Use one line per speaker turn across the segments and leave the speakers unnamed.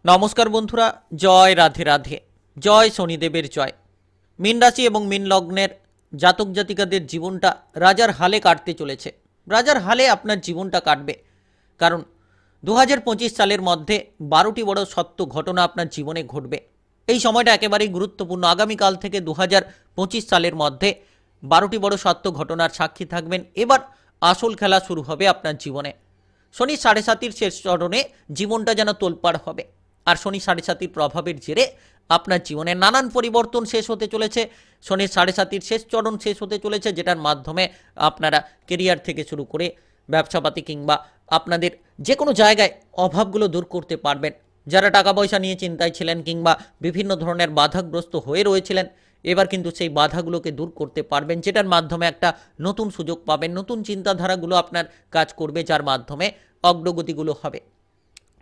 নমস্কার বন্ধুরা, জয় রাধে রাধে, জয় শনিদেবের জয়। মীন রাশি এবং মীন লগ্নের জাতক জাতিকাদের জীবনটা রাজার হালে কাটতে চলেছে। রাজার হালে আপনার জীবনটা কাটবে, কারণ 2025 সালের মধ্যে 12টি বড় সত্য ঘটনা আপনার জীবনে ঘটবে। এই সময়টা একেবারেই গুরুত্বপূর্ণ। আগামীকাল থেকে 2025 সালের মধ্যে 12টি বড় সত্য ঘটনার সাক্ষী থাকবেন। এবার আসল খেলা শুরু হবে আপনার জীবনে। শনি 7.5 শেষ চরণে জীবনটা যেন তোলপাড় হবে। আর শনি 7.5 প্রভাবের জেরে আপনার জীবনে নানান পরিবর্তন শেষ হতে চলেছে। শনির 7.5 শেষ চরণ শেষ হতে চলেছে, যেটার মাধ্যমে আপনারা কেরিয়ার থেকে শুরু করে ব্যবসাপাতি কিংবা আপনাদের যে কোনো জায়গায় অভাবগুলো দূর করতে পারবেন। যারা টাকা পয়সা নিয়ে চিন্তায় ছিলেন কিংবা বিভিন্ন ধরনের বাধাগ্রস্ত হয়ে রয়েছিলেন, এবার কিন্তু সেই বাধাগুলোকে দূর করতে পারবেন, যেটার মাধ্যমে একটা নতুন সুযোগ পাবেন। নতুন চিন্তাধারাগুলো আপনার কাজ করবে, যার মাধ্যমে অগ্রগতিগুলো হবে।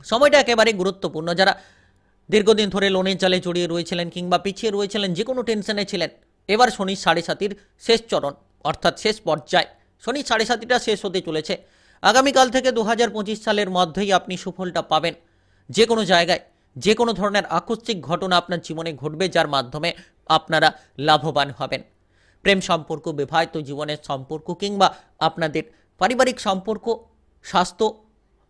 সময়টা একেবারে গুরুত্বপূর্ণ। যারা দীর্ঘদিন ধরে লোনের জালে জড়িয়ে রয়েছিলেন কিংবা পিছিয়ে রয়েছিলেন, যে কোনো টেনশনে ছিলেন, এবার শনি 7.5 শেষ চরণ অর্থাৎ শেষ পর্যায়, শনি 7.5টা শেষ হতে চলেছে। আগামীকাল থেকে 2025 সালের মধ্যেই আপনি সুফলটা পাবেন। যে কোনো জায়গায় যে কোনো ধরনের আকস্মিক ঘটনা আপনার জীবনে ঘটবে, যার মাধ্যমে আপনারা লাভবান হবেন। প্রেম সম্পর্ক, বিবাহিত জীবনের সম্পর্ক কিংবা আপনাদের পারিবারিক সম্পর্ক, স্বাস্থ্য,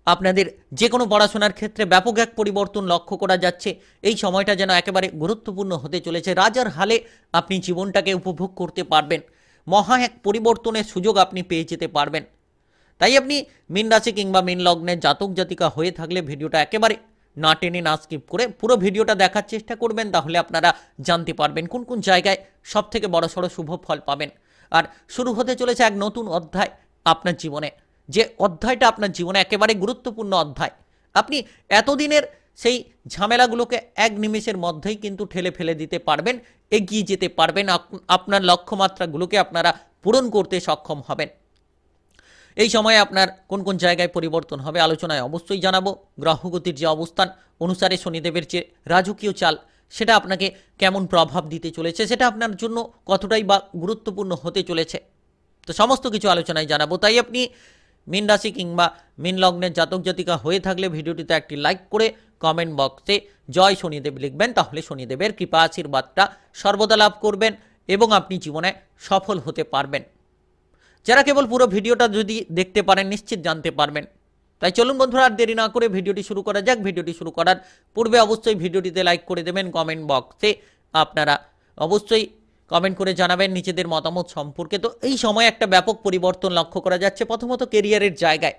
আপনাদের যে কোনো পড়াশোনার ক্ষেত্রে ব্যাপক এক পরিবর্তন লক্ষ্য করা যাচ্ছে। এই সময়টা যেন একেবারে গুরুত্বপূর্ণ হতে চলেছে। রাজার হালে আপনি জীবনটাকে উপভোগ করতে পারবেন। মহা এক পরিবর্তনের সুযোগ আপনি পেয়ে যেতে পারবেন। তাই আপনি মীন রাশি কিংবা মীন লগ্নের জাতক জাতিকা হয়ে থাকলে ভিডিওটা একেবারে না টেনে না স্কিপ করে পুরো ভিডিওটা দেখার চেষ্টা করবেন। তাহলে আপনারা জানতে পারবেন কোন কোন জায়গায় সব থেকে বড়সড় শুভ ফল পাবেন। আর শুরু হতে চলেছে এক নতুন অধ্যায় আপনার জীবনে, যে অধ্যায়টা আপনার জীবনে একেবারে গুরুত্বপূর্ণ অধ্যায়। আপনি এতদিনের সেই ঝামেলাগুলোকে এক নিমেষের মধ্যেই কিন্তু ঠেলে ফেলে দিতে পারবেন, এগিয়ে যেতে পারবেন। আপনার লক্ষ্যমাত্রাগুলোকে আপনারা পূরণ করতে সক্ষম হবেন। এই সময়ে আপনার কোন কোন জায়গায় পরিবর্তন হবে আলোচনায় অবশ্যই জানাবো। গ্রহগতির যে অবস্থান অনুসারে শনিদেবের যে রাজকীয় চাল, সেটা আপনাকে কেমন প্রভাব দিতে চলেছে, সেটা আপনার জন্য কতটাই বা গুরুত্বপূর্ণ হতে চলেছে, তো সমস্ত কিছু আলোচনায় জানাবো। তাই আপনি মীন রাশি কিংবা মীন লগ্নের জাতক জাতিকা হয়ে থাকলে ভিডিওটিতে একটি লাইক করে কমেন্ট বক্সে জয় শনিদেব লিখবেন। তাহলে শনিদেবের কৃপা আশীর্বাদটা সর্বদা লাভ করবেন এবং আপনি জীবনে সফল হতে পারবেন। যারা কেবল পুরো ভিডিওটা যদি দেখতে পারেন, নিশ্চিত জানতে পারবেন। তাই চলুন বন্ধুরা, আর দেরি না করে ভিডিওটি শুরু করা যাক। ভিডিওটি শুরু করার পূর্বে অবশ্যই ভিডিওটিতে লাইক করে দেবেন। কমেন্ট বক্সে আপনারা অবশ্যই কমেন্ট করে জানাবেন নিজেদের মতামত সম্পর্কে। তো এই সময় একটা ব্যাপক পরিবর্তন লক্ষ্য করা যাচ্ছে। প্রথমত কেরিয়ারের জায়গায়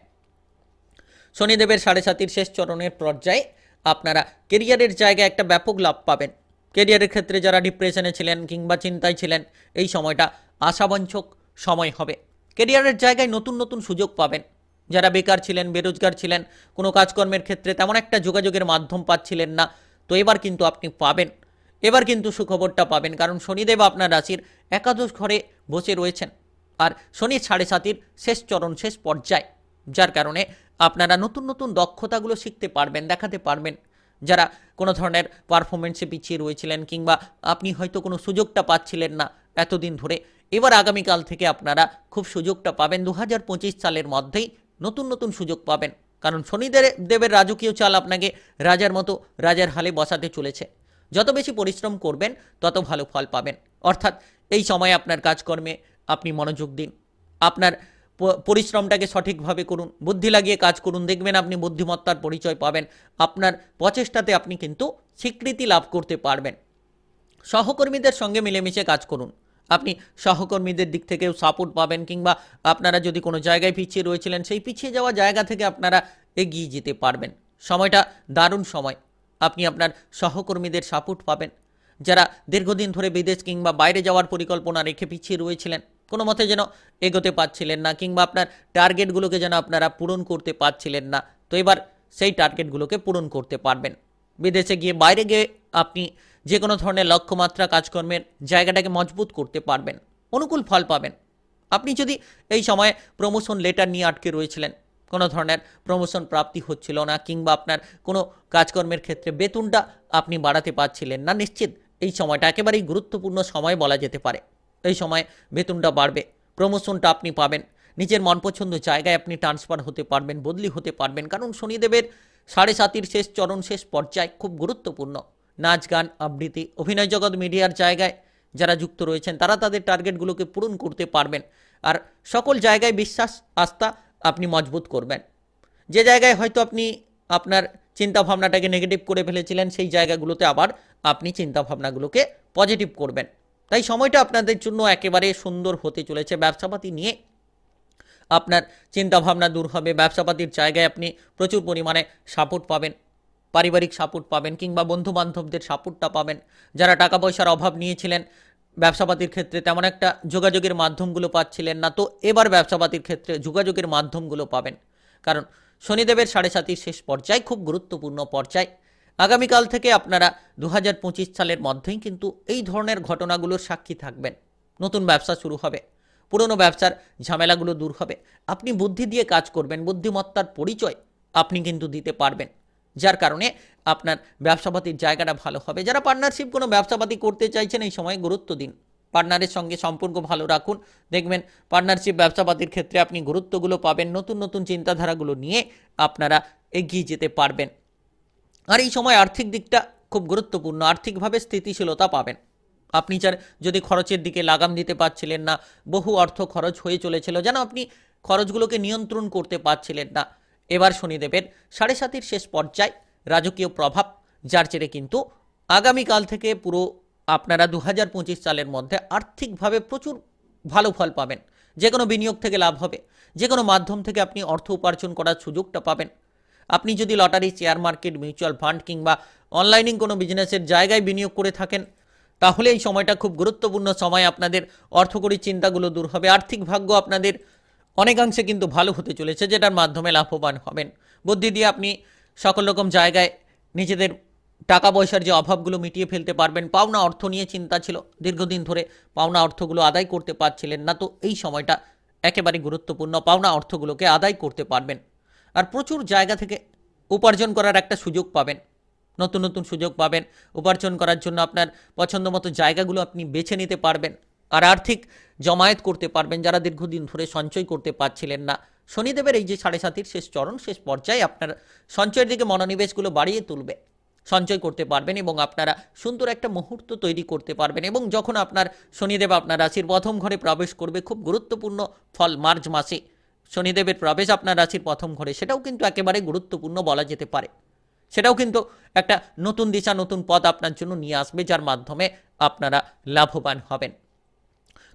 শনিদেবের 7.5 শেষ চরণের পর্যায়ে আপনারা কেরিয়ারের জায়গায় একটা ব্যাপক লাভ পাবেন। কেরিয়ারের ক্ষেত্রে যারা ডিপ্রেশনে ছিলেন কিংবা চিন্তায় ছিলেন, এই সময়টা আশাবাঞ্ছক সময় হবে। কেরিয়ারের জায়গায় নতুন নতুন সুযোগ পাবেন। যারা বেকার ছিলেন, বেরোজগার ছিলেন, কোনো কাজকর্মের ক্ষেত্রে তেমন একটা যোগাযোগের মাধ্যম পাচ্ছিলেন না, তো এবার কিন্তু আপনি পাবেন। এবার কিন্তু সুখবরটা পাবেন, কারণ শনিদেব আপনার রাশির একাদশ ঘরে বসে রয়েছেন। আর শনির 7.5 শেষ চরণ শেষ পর্যায়, যার কারণে আপনারা নতুন নতুন দক্ষতাগুলো শিখতে পারবেন, দেখাতে পারবেন। যারা কোনো ধরনের পারফরমেন্সে পিছিয়ে রয়েছিলেন কিংবা আপনি হয়তো কোনো সুযোগটা পাচ্ছিলেন না এতদিন ধরে, এবার আগামীকাল থেকে আপনারা খুব সুযোগটা পাবেন। 2025 সালের মধ্যেই নতুন নতুন সুযোগ পাবেন, কারণ শনিদেবের রাজকীয় চাল আপনাকে রাজার মতো রাজার হালে বসাতে চলেছে। যত বেশি পরিশ্রম করবেন তত ভালো ফল পাবেন। অর্থাৎ এই সময় আপনার কাজকর্মে আপনি মনোযোগ দিন, আপনার পরিশ্রমটাকে সঠিকভাবে করুন, বুদ্ধি লাগিয়ে কাজ করুন। দেখবেন আপনি বুদ্ধিমত্তার পরিচয় পাবেন। আপনার প্রচেষ্টাতে আপনি কিন্তু স্বীকৃতি লাভ করতে পারবেন। সহকর্মীদের সঙ্গে মিলেমিশে কাজ করুন। আপনি সহকর্মীদের দিক থেকেও সাপোর্ট পাবেন, কিংবা আপনারা যদি কোনো জায়গায় পিছিয়ে রয়েছিলেন, সেই পিছিয়ে যাওয়া জায়গা থেকে আপনারা এগিয়ে যেতে পারবেন। সময়টা দারুণ সময়। আপনি আপনার সহকর্মীদের সাপোর্ট পাবেন। যারা দীর্ঘদিন ধরে বিদেশ কিংবা বাইরে যাওয়ার পরিকল্পনা রেখে পিছিয়ে রয়েছিলেন, কোনো মতে যেন এগোতে পারছিলেন না, কিংবা আপনার টার্গেটগুলোকে যেন আপনারা পূরণ করতে পারছিলেন না, তো এবার সেই টার্গেটগুলোকে পূরণ করতে পারবেন। বিদেশে গিয়ে, বাইরে গিয়ে আপনি যে কোনো ধরনের লক্ষ্যমাত্রা কাজকর্মের জায়গাটাকে মজবুত করতে পারবেন, অনুকূল ফল পাবেন। আপনি যদি এই সময়ে প্রমোশন লেটার নিয়ে আটকে রয়েছিলেন, কোনো ধরনের প্রমোশন প্রাপ্তি হচ্ছিল না, কিংবা আপনার কোনো কাজকর্মের ক্ষেত্রে বেতনটা আপনি বাড়াতে পারছিলেন না, নিশ্চিত এই সময়টা একেবারেই গুরুত্বপূর্ণ সময় বলা যেতে পারে। এই সময় বেতনটা বাড়বে, প্রমোশনটা আপনি পাবেন, নিজের মনপছন্দ জায়গায় আপনি ট্রান্সফার হতে পারবেন, বদলি হতে পারবেন, কারণ শনিদেবের সাড়ে সাতির শেষ চরণ, শেষ পর্যায় খুব গুরুত্বপূর্ণ। নাচ, গান, আবৃত্তি, অভিনয় জগৎ, মিডিয়ার জায়গায় যারা যুক্ত রয়েছেন তারা তাদের টার্গেটগুলোকে পূরণ করতে পারবেন। আর সকল জায়গায় বিশ্বাস, আস্থা আপনি মজবুত করবেন। যে জায়গায় হয়তো আপনি আপনার চিন্তাভাবনাটাকে নেগেটিভ করে ফেলেছিলেন, সেই জায়গাগুলোতে আবার আপনি চিন্তাভাবনাগুলোকে পজিটিভ করবেন। তাই সময়টা আপনাদের জন্য একেবারে সুন্দর হতে চলেছে। ব্যবসাপাতি নিয়ে আপনার চিন্তাভাবনা দূর হবে। ব্যবসাপাতির জায়গায় আপনি প্রচুর পরিমাণে সাপোর্ট পাবেন, পারিবারিক সাপোর্ট পাবেন, কিংবা বন্ধু বান্ধবদের সাপোর্টটা পাবেন। যারা টাকা পয়সার অভাব নিয়েছিলেন ব্যবসাপাতির ক্ষেত্রে তেমন একটা যোগাযোগের মাধ্যমগুলো পাচ্ছিলেন না, তো এবার ব্যবসাপাতির ক্ষেত্রে যোগাযোগের মাধ্যমগুলো পাবেন। কারণ শনিদেবের সাড়ে সাতির শেষ পর্যায় খুব গুরুত্বপূর্ণ পর্যায়। আগামীকাল থেকে আপনারা 2025 সালের মধ্যেই কিন্তু এই ধরনের ঘটনাগুলোর সাক্ষী থাকবেন। নতুন ব্যবসা শুরু হবে, পুরনো ব্যবসার ঝামেলাগুলো দূর হবে। আপনি বুদ্ধি দিয়ে কাজ করবেন, বুদ্ধিমত্তার পরিচয় আপনি কিন্তু দিতে পারবেন, যার কারণে আপনার ব্যবসাপাতির জায়গাটা ভালো হবে। যারা পার্টনারশিপ কোনো ব্যবসাপাতি করতে চাইছেন এই সময় গুরুত্ব দিন, পার্টনারের সঙ্গে সম্পর্ক ভালো রাখুন। দেখবেন পার্টনারশিপ ব্যবসাপাতির ক্ষেত্রে আপনি গুরুত্বগুলো পাবেন, নতুন নতুন চিন্তাধারাগুলো নিয়ে আপনারা এগিয়ে যেতে পারবেন। আর এই সময় আর্থিক দিকটা খুব গুরুত্বপূর্ণ, আর্থিকভাবে স্থিতিশীলতা পাবেন। আপনি যদি খরচের দিকে লাগাম দিতে পারছিলেন না, বহু অর্থ খরচ হয়ে চলেছিল, যেন আপনি খরচগুলোকে নিয়ন্ত্রণ করতে পারছিলেন না, এবার শনিদেবের সাড়ে সাতির শেষ পর্যায় রাজকীয় প্রভাব, যার জেরে কিন্তু আগামীকাল থেকে পুরো আপনারা 2025 সালের মধ্যে আর্থিকভাবে প্রচুর ভালো ফল পাবেন। যে কোনো বিনিয়োগ থেকে লাভ হবে, যে কোনো মাধ্যম থেকে আপনি অর্থ উপার্জন করার সুযোগটা পাবেন। আপনি যদি lottery, share market, mutual fund কিংবা অনলাইনে কোনো বিজনেসের জায়গায় বিনিয়োগ করে থাকেন, তাহলে এই সময়টা খুব গুরুত্বপূর্ণ সময়। আপনাদের অর্থকরী চিন্তাগুলো দূর হবে, আর্থিক ভাগ্য আপনাদের অনেকাংশে কিন্তু ভালো হতে চলেছে, যেটার মাধ্যমে লাভবান হবেন। বুদ্ধি দিয়ে আপনি সকল রকম জায়গায় নিজেদের টাকা পয়সার যে অভাবগুলো মিটিয়ে ফেলতে পারবেন। পাওনা অর্থ নিয়ে চিন্তা ছিল, দীর্ঘদিন ধরে পাওনা অর্থগুলো আদায় করতে পারছিলেন না, তো এই সময়টা একেবারে গুরুত্বপূর্ণ, পাওনা অর্থগুলোকে আদায় করতে পারবেন। আর প্রচুর জায়গা থেকে উপার্জন করার একটা সুযোগ পাবেন, নতুন নতুন সুযোগ পাবেন উপার্জন করার জন্য। আপনার পছন্দ মতো জায়গাগুলো আপনি বেছে নিতে পারবেন আর আর্থিক জমায়েত করতে পারবেন, যারা দীর্ঘদিন ধরে সঞ্চয় করতে পারছিলেন না। শনিদেবের এই যে সাড়ে সাতির শেষ চরণ, শেষ পর্যায়ে আপনার সঞ্চয়ের দিকে মনোনিবেশগুলো বাড়িয়ে তুলবে, সঞ্চয় করতে পারবেন এবং আপনারা সুন্দর একটা মুহূর্ত তৈরি করতে পারবেন। এবং যখন আপনার শনিদেব আপনার রাশির প্রথম ঘরে প্রবেশ করবে, খুব গুরুত্বপূর্ণ ফল, মার্চ মাসে শনিদেবের প্রবেশ আপনার রাশির প্রথম ঘরে, সেটাও কিন্তু একেবারে গুরুত্বপূর্ণ বলা যেতে পারে। সেটাও কিন্তু একটা নতুন দিশা, নতুন পথ আপনার জন্য নিয়ে আসবে, যার মাধ্যমে আপনারা লাভবান হবেন।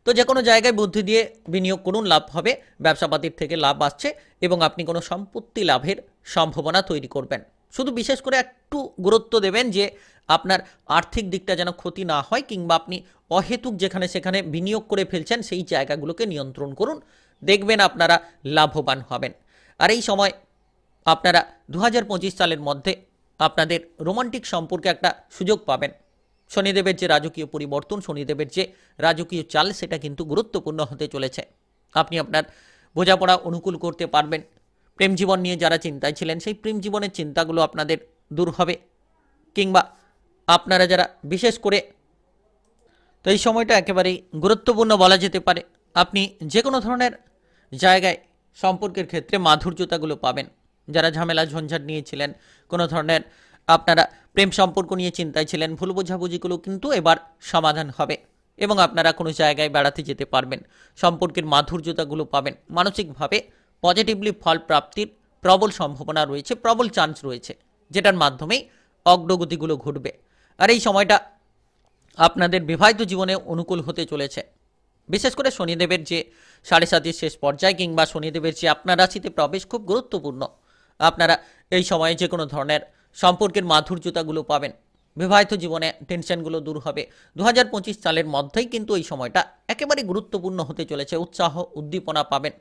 তো যে কোনো জায়গায় বুদ্ধি দিয়ে বিনিয়োগ করুন, লাভ হবে। ব্যবসাপাতির থেকে লাভ আসছে এবং আপনি কোনো সম্পত্তি লাভের সম্ভাবনা তৈরি করবেন। শুধু বিশেষ করে একটু গুরুত্ব দেবেন যে আপনার আর্থিক দিকটা যেন ক্ষতি না হয়, কিংবা আপনি অহেতুক যেখানে সেখানে বিনিয়োগ করে ফেলছেন সেই জায়গাগুলোকে নিয়ন্ত্রণ করুন, দেখবেন আপনারা লাভবান হবেন। আর এই সময় আপনারা 2025 সালের মধ্যে আপনাদের রোমান্টিক সম্পর্কে একটা সুযোগ পাবেন। শনিদেবের যে রাজকীয় পরিবর্তন, শনিদেবের যে রাজকীয় চাল, সেটা কিন্তু গুরুত্বপূর্ণ হতে চলেছে। আপনি আপনার বোঝাপড়া অনুকূল করতে পারবেন। প্রেম জীবন নিয়ে যারা চিন্তায় ছিলেন, সেই প্রেম জীবনের চিন্তাগুলো আপনাদের দূর হবে, কিংবা আপনারা যারা বিশেষ করে, তো এই সময়টা একেবারেই গুরুত্বপূর্ণ বলা যেতে পারে। আপনি যে কোনো ধরনের জায়গায় সম্পর্কের ক্ষেত্রে মাধুর্যতাগুলো পাবেন। যারা ঝামেলা ঝঞ্ঝাট নিয়েছিলেন, কোনো ধরনের আপনারা প্রেম সম্পর্ক নিয়ে চিন্তায় ছিলেন, ভুল বোঝাবুঝিগুলো কিন্তু এবার সমাধান হবে এবং আপনারা কোনো জায়গায় বেড়াতে যেতে পারবেন। সম্পর্কের মাধুর্যতাগুলো পাবেন, মানসিকভাবে পজিটিভলি ফল প্রাপ্তির প্রবল সম্ভাবনা রয়েছে, প্রবল চান্স রয়েছে, যেটার মাধ্যমেই অগ্রগতিগুলো ঘটবে। আর এই সময়টা আপনাদের বিবাহিত জীবনে অনুকূল হতে চলেছে। বিশেষ করে শনিদেবের যে সাড়ে সাতির শেষ পর্যায়, কিংবা শনিদেবের যে আপনার রাশিতে প্রবেশ, খুব গুরুত্বপূর্ণ। আপনারা এই সময়ে যে কোনো ধরনের সম্পর্কের মাধুর্যতাগুলো পাবেন, বিবাহিত জীবনে টেনশনগুলো দূর হবে। 2025 সালের মধ্যেই কিন্তু এই সময়টা একেবারে গুরুত্বপূর্ণ হতে চলেছে। উৎসাহ, উদ্দীপনা পাবেন,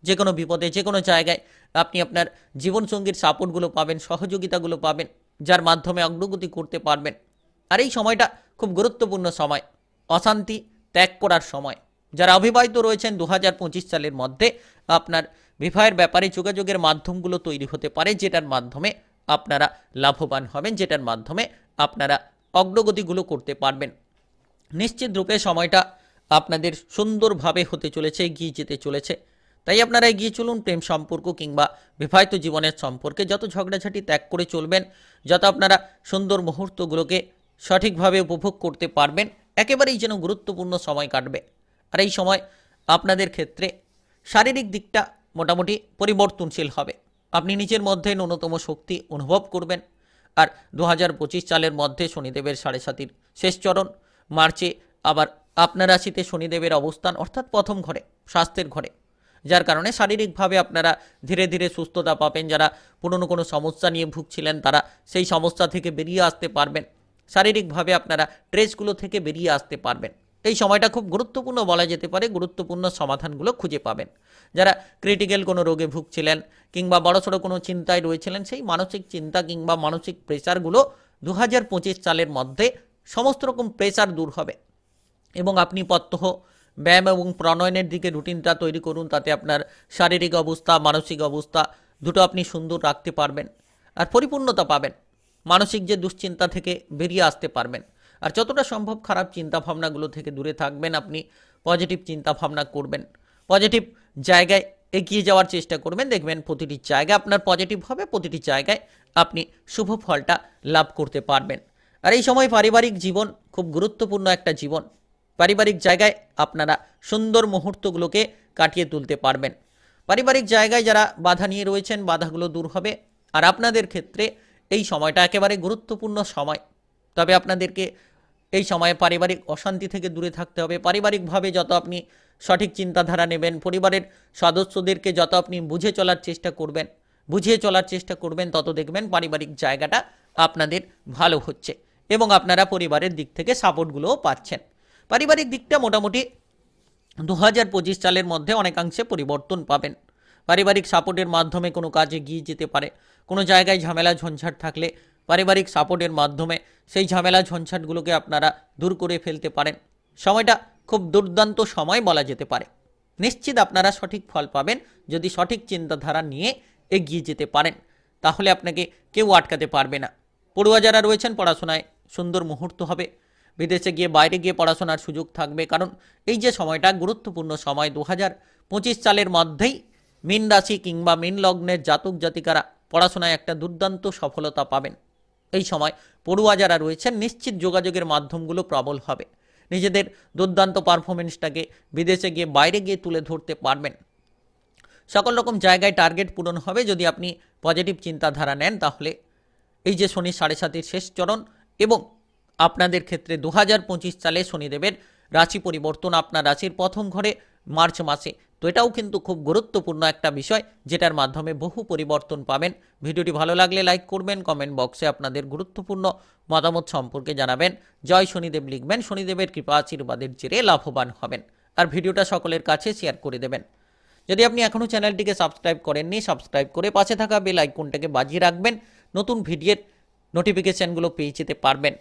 যে কোনো বিপদে, যে কোনো জায়গায় আপনি আপনার জীবনসঙ্গীর সাপোর্টগুলো পাবেন, সহযোগিতাগুলো পাবেন, যার মাধ্যমে অগ্রগতি করতে পারবেন। আর এই সময়টা খুব গুরুত্বপূর্ণ সময়, অশান্তি ত্যাগ করার সময়। যারা অবিবাহিত রয়েছেন, 2025 সালের মধ্যে আপনার বিবাহের ব্যাপারে যোগাযোগের মাধ্যমগুলো তৈরি হতে পারে, যেটার মাধ্যমে আপনারা লাভবান হবেন, যেটার মাধ্যমে আপনারা অগ্রগতিগুলো করতে পারবেন। নিশ্চিত রূপে সময়টা আপনাদের সুন্দরভাবে হতে চলেছে, এগিয়ে যেতে চলেছে। তাই আপনারা এগিয়ে চলুন প্রেম সম্পর্ক কিংবা বিবাহিত জীবনের সম্পর্কে। যত ঝগড়াঝাটি ত্যাগ করে চলবেন, যত আপনারা সুন্দর মুহূর্তগুলোকে সঠিকভাবে উপভোগ করতে পারবেন, একেবারেই যেন গুরুত্বপূর্ণ সময় কাটবে। আর এই সময় আপনাদের ক্ষেত্রে শারীরিক দিকটা মোটামুটি পরিবর্তনশীল হবে। আপনি নিজের মধ্যে ন্যূনতম শক্তি অনুভব করবেন। আর 2025 সালের মধ্যে শনিদেবের 7.5 শেষ চরণ, মার্চে আবার আপনার রাশিতে শনিদেবের অবস্থান, অর্থাৎ প্রথম ঘরে, স্বাস্থ্যের ঘরে, যার কারণে শারীরিকভাবে আপনারা ধীরে ধীরে সুস্থতা পাবেন। যারা পুরনো কোনো সমস্যা নিয়ে ভুগছিলেন তারা সেই সমস্যা থেকে বেরিয়ে আসতে পারবেন। শারীরিকভাবে আপনারা ট্রেসগুলো থেকে বেরিয়ে আসতে পারবেন। এই সময়টা খুব গুরুত্বপূর্ণ বলা যেতে পারে, গুরুত্বপূর্ণ সমাধানগুলো খুঁজে পাবেন। যারা ক্রিটিক্যাল কোনো রোগে ভুগছিলেন কিংবা বড়সড় কোনো চিন্তায় রয়েছিলেন, সেই মানসিক চিন্তা কিংবা মানসিক প্রেসারগুলো 2025 সালের মধ্যে সমস্ত রকম প্রেসার দূর হবে। এবং আপনি প্রত্যহ ব্যায়াম এবং প্রণয়নের দিকে রুটিনটা তৈরি করুন, তাতে আপনার শারীরিক অবস্থা, মানসিক অবস্থা দুটো আপনি সুন্দর রাখতে পারবেন আর পরিপূর্ণতা পাবেন। মানসিক যে দুশ্চিন্তা থেকে বেরিয়ে আসতে পারবেন। আর যতটা সম্ভব খারাপ চিন্তাভাবনাগুলো থেকে দূরে থাকবেন, আপনি পজিটিভ চিন্তাভাবনা করবেন, পজিটিভ জায়গায় এগিয়ে যাওয়ার চেষ্টা করবেন। দেখবেন প্রতিটি জায়গায় আপনার পজিটিভ হবে, প্রতিটি জায়গায় আপনি শুভ ফলটা লাভ করতে পারবেন। আর এই সময় পারিবারিক জীবন খুব গুরুত্বপূর্ণ একটা জীবন। পারিবারিক জায়গায় আপনারা সুন্দর মুহূর্তগুলোকে কাটিয়ে তুলতে পারবেন। পারিবারিক জায়গায় যারা বাধা নিয়ে রয়েছেন, বাধাগুলো দূর হবে। আর আপনাদের ক্ষেত্রে এই সময়টা একেবারে গুরুত্বপূর্ণ সময়। তবে আপনাদেরকে এই সময়ে পারিবারিক অশান্তি থেকে দূরে থাকতে হবে। পারিবারিকভাবে যত আপনি সঠিক চিন্তাধারা নেবেন, পরিবারের সদস্যদেরকে যত আপনি বুঝিয়ে চলার চেষ্টা করবেন, তত দেখবেন পারিবারিক জায়গাটা আপনাদের ভালো হচ্ছে এবং আপনারা পরিবারের দিক থেকে সাপোর্টগুলোও পাচ্ছেন। পারিবারিক দিকটা মোটামুটি 2025 সালের মধ্যে অনেকাংশে পরিবর্তন পাবেন। পারিবারিক সাপোর্টের মাধ্যমে কোনো কাজে এগিয়ে যেতে পারে। কোনো জায়গায় ঝামেলা ঝঞ্ঝাট থাকলে পারিবারিক সাপোর্টের মাধ্যমে সেই ঝামেলা ঝঞ্ঝাটগুলোকে আপনারা দূর করে ফেলতে পারেন। সময়টা খুব দুর্দান্ত সময় বলা যেতে পারে। নিশ্চিত আপনারা সঠিক ফল পাবেন যদি সঠিক চিন্তাধারা নিয়ে এগিয়ে যেতে পারেন, তাহলে আপনাকে কেউ আটকাতে পারবে না। পড়ুয়া যারা রয়েছেন, পড়াশোনায় সুন্দর মুহূর্ত হবে। বিদেশে গিয়ে, বাইরে গিয়ে পড়াশোনার সুযোগ থাকবে। কারণ এই যে সময়টা গুরুত্বপূর্ণ সময়, 2025 সালের মধ্যেই মীন রাশি কিংবা মীন লগ্নের জাতক জাতিকারা পড়াশোনায় একটা দুর্দান্ত সফলতা পাবেন। এই সময় পড়ুয়া যারা রয়েছেন, নিশ্চিত যোগাযোগের মাধ্যমগুলো প্রবল হবে। নিজেদের দুর্দান্ত পারফরমেন্সটাকে বিদেশে গিয়ে, বাইরে গিয়ে তুলে ধরতে পারবেন। সকল রকম জায়গায় টার্গেট পূরণ হবে যদি আপনি পজিটিভ চিন্তাধারা নেন। তাহলে এই যে শনি 7.5 শেষ চরণ এবং আপনাদের ক্ষেত্রে 2025 সালে শনিদেবের রাশি পরিবর্তন আপনার রাশির প্রথম ঘরে মার্চ মাসে, তো এটাও কিন্তু খুব গুরুত্বপূর্ণ একটা বিষয়, যেটার মাধ্যমে বহু পরিবর্তন পাবেন। ভিডিওটি ভালো লাগলে লাইক করবেন, কমেন্ট বক্সে আপনাদের গুরুত্বপূর্ণ মতামত সম্পর্কে জানাবেন। জয় শনিদেব লিখবেন। শনিদেবের কৃপা আশীর্বাদের জেরে লাভবান হবেন। আর ভিডিওটা সকলের কাছে শেয়ার করে দেবেন। যদি আপনি এখনও চ্যানেলটিকে সাবস্ক্রাইব করেননি, সাবস্ক্রাইব করে পাশে থাকা বেল আইকনটাকে বাজিয়ে রাখবেন। নতুন ভিডিওর নোটিফিকেশানগুলো পেয়ে যেতে পারবেন।